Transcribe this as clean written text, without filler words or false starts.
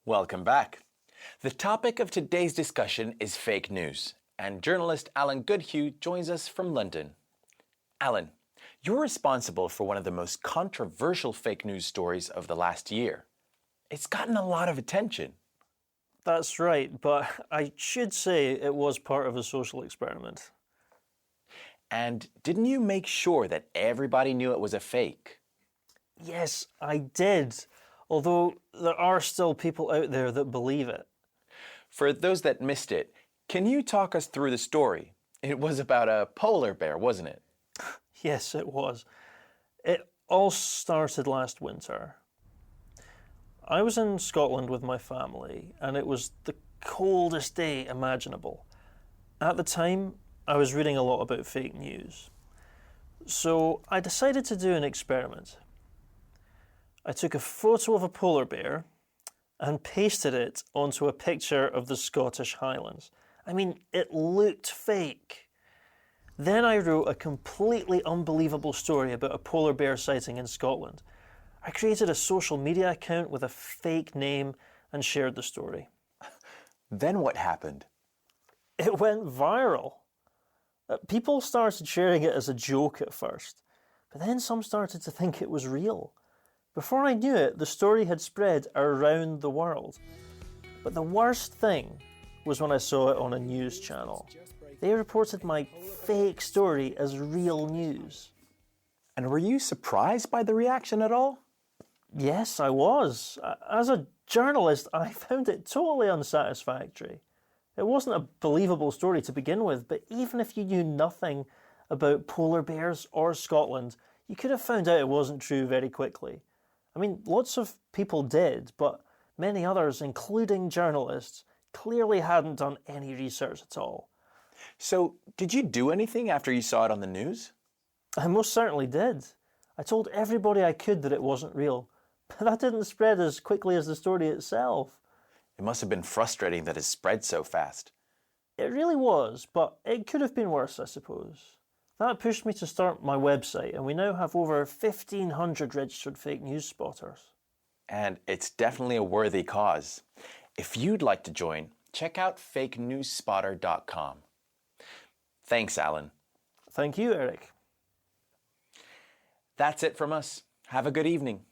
Welcome back. The topic of today's discussion is fake news, and journalist Alan Goodhue joins us from London. Alan, you're responsible for one of the most controversial fake news stories of the last year. It's gotten a lot of attention. That's right, but I should say it was part of a social experiment. And didn't you make sure that everybody knew it was a fake? Yes, I did, although there are still people out there that believe it. For those that missed it, can you talk us through the story? It was about a polar bear, wasn't it? Yes, it was. It all started last winter. I was in Scotland with my family, and it was the coldest day imaginable. At the time, I was reading a lot about fake news. So I decided to do an experiment. I took a photo of a polar bear and pasted it onto a picture of the Scottish Highlands. I mean, it looked fake. Then I wrote a completely unbelievable story about a polar bear sighting in Scotland. I created a social media account with a fake name and shared the story. Then what happened? It went viral. People started sharing it as a joke at first, but then some started to think it was real. Before I knew it, the story had spread around the world. But the worst thing was when I saw it on a news channel. They reported my fake story as real news. And were you surprised by the reaction at all? Yes, I was. As a journalist, I found it totally unsatisfactory. It wasn't a believable story to begin with, but even if you knew nothing about polar bears or Scotland, you could have found out it wasn't true very quickly. I mean, lots of people did, but many others, including journalists, clearly hadn't done any research at all. So, did you do anything after you saw it on the news? I most certainly did. I told everybody I could that it wasn't real, but that didn't spread as quickly as the story itself. It must have been frustrating that it spread so fast. It really was, but it could have been worse, I suppose. That pushed me to start my website, and we now have over 1,500 registered fake news spotters. And it's definitely a worthy cause. If you'd like to join, check out fakenewsspotter.com. Thanks, Alan. Thank you, Eric. That's it from us. Have a good evening.